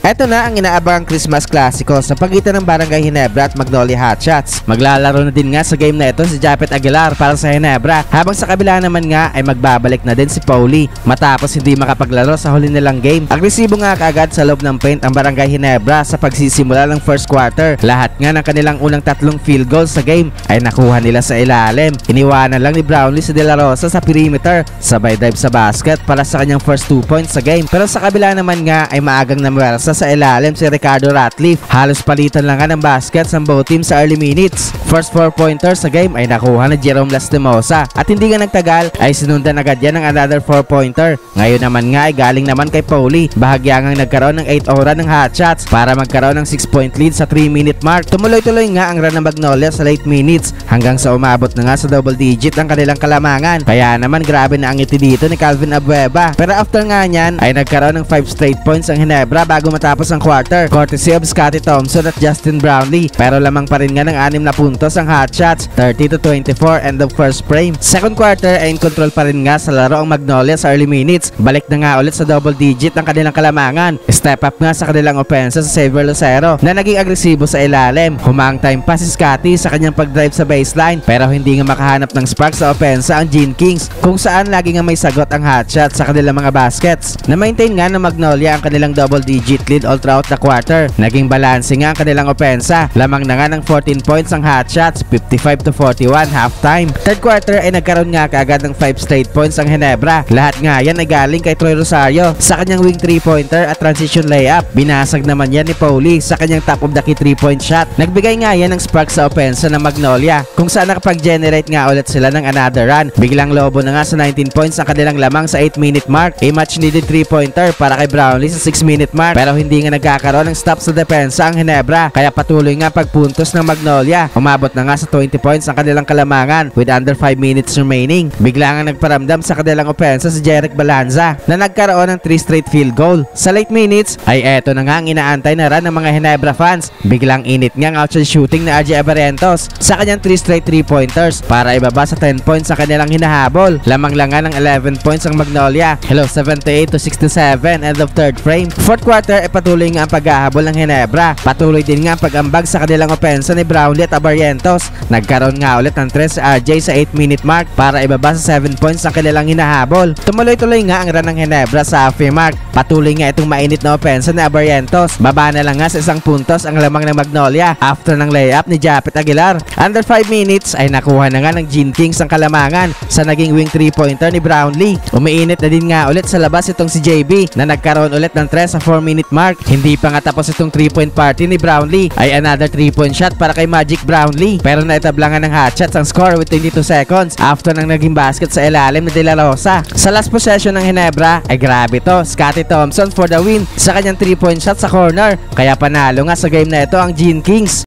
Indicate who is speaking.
Speaker 1: Eto na ang inaabangang Christmas Clasico sa pagitan ng Barangay Ginebra at Magnolia Hotshots. Maglalaro na din nga sa game na ito si Japet Aguilar para sa Ginebra, habang sa kabila naman nga ay magbabalik na din si Paulie matapos hindi makapaglaro sa huli nilang game. Agresibo nga kaagad sa loob ng paint ang Barangay Ginebra sa pagsisimula ng first quarter. Lahat nga ng kanilang unang tatlong field goals sa game ay nakuha nila sa ilalim. Iniwanan lang ni Brownlee si De La Rosa sa perimeter, sabay dive sa basket para sa kanyang first 2 points sa game. Pero sa kabila naman nga ay maagang namwersa sa ilalim si Ricardo Ratliff. Halos palitan lang nga ng baskets ang both teams sa early minutes. First 4-pointer sa game ay nakuha ni Jerome Lastimosa at hindi nga nagtagal ay sinundan agad yan ng another 4-pointer. Ngayon naman nga ay galing naman kay Paulie. Bahagya ngang nagkaroon ng 8 ora ng hotshots para magkaroon ng 6-point lead sa 3-minute mark. Tumuloy-tuloy nga ang run ng Magnolia sa late minutes hanggang sa umabot na nga sa double digit ang kanilang kalamangan. Kaya naman grabe na ang ngiti dito ni Calvin Abueva. Pero after nga niyan ay nagkaroon ng 5 straight points ang Ginebra bago matapos ang quarter, courtesy of Scottie Thompson at Justin Brownlee. Pero lamang pa rin nga ng 6 na puntos ang hotshots, 30-24 end of first frame. Second quarter ay in control pa rin nga sa laro ang Magnolia sa early minutes. Balik na nga ulit sa double digit ang kanilang kalamangan. Step up nga sa kanilang opensa sa Xavier Lucero na naging agresibo sa ilalim. Humang time pa si Scottie sa kanyang pag-drive sa baseline, pero hindi nga makahanap ng spark sa opensa ang Gene Kings, kung saan lagi nga may sagot ang hotshot sa kanilang mga baskets. Na-maintain nga ng Magnolia ang kanilang double digit lead all throughout the quarter. Naging balancing nga ang kanilang opensa. Lamang na nga ng 14 points ang hotshots, 55-41 halftime. Third quarter ay nagkaroon nga kaagad ng 5 straight points ang Ginebra. Lahat nga yan ay galing kay Troy Rosario sa kanyang wing 3-pointer at transition layup. Binasag naman yan ni Paulie sa kanyang top of the key 3-point shot. Nagbigay nga yan ng spark sa opensa ng Magnolia, kung saan nakapag-generate nga ulit sila ng another run. Biglang lobo na nga sa 19 points ang kanilang lamang sa 8-minute mark. A much needed 3-pointer para kay Brownlee sa 6-minute mark, pero hindi nga nagkakaroon ng stop sa depensa ang Ginebra, kaya patuloy nga pagpuntos ng Magnolia. Umabot na nga sa 20 points ang kanilang kalamangan with under 5 minutes remaining. Bigla nga nagparamdam sa kanilang opensa si Jerick Balanza na nagkaroon ng 3 straight field goal. Sa late minutes ay eto na nga ang inaantay na run ng mga Ginebra fans. Biglang init nga ang outside shooting na RJ Abarrientos sa kanyang 3 straight 3-pointers para ibaba sa 10 points ang kanilang hinahabol. Lamang lang nga ng 11 points ang Magnolia. 78-67 end of third frame. Fourth quarter ay patuloy nga ang paghahabol ng Ginebra. Patuloy din nga ang pag-ambag sa kanilang opensa ni Brownlee at Abarrientos. Nagkaroon nga ulit ng 3 si RJ sa 8-minute mark para ibaba sa 7 points ang kanilang hinahabol. Tumuloy-tuloy nga ang run ng Ginebra sa halfway mark. Patuloy nga itong mainit na opensa ni Abarrientos. Baba na lang nga sa 1 puntos ang lamang ng Magnolia after ng layup ni Japet Aguilar. Under 5 minutes ay nakuha na nga ng Gene Kings ang kalamangan sa naging wing 3-pointer ni Brownlee. Umiinit na din nga ulit sa labas itong si JB na nagkaroon ulit ng 3 sa 4-minute mark. Hindi pa nga tapos itong 3-point party ni Brownlee ay another 3-point shot para kay Magic Brownlee, pero naitablangan ng hotshots ang score with 22 seconds after ng naging basket sa ilalim ni De La Rosa. Sa last possession ng Ginebra ay grabe to, Scottie Thompson for the win sa kanyang 3-point shot sa corner, kaya panalo nga sa game na ito ang Gene Kings.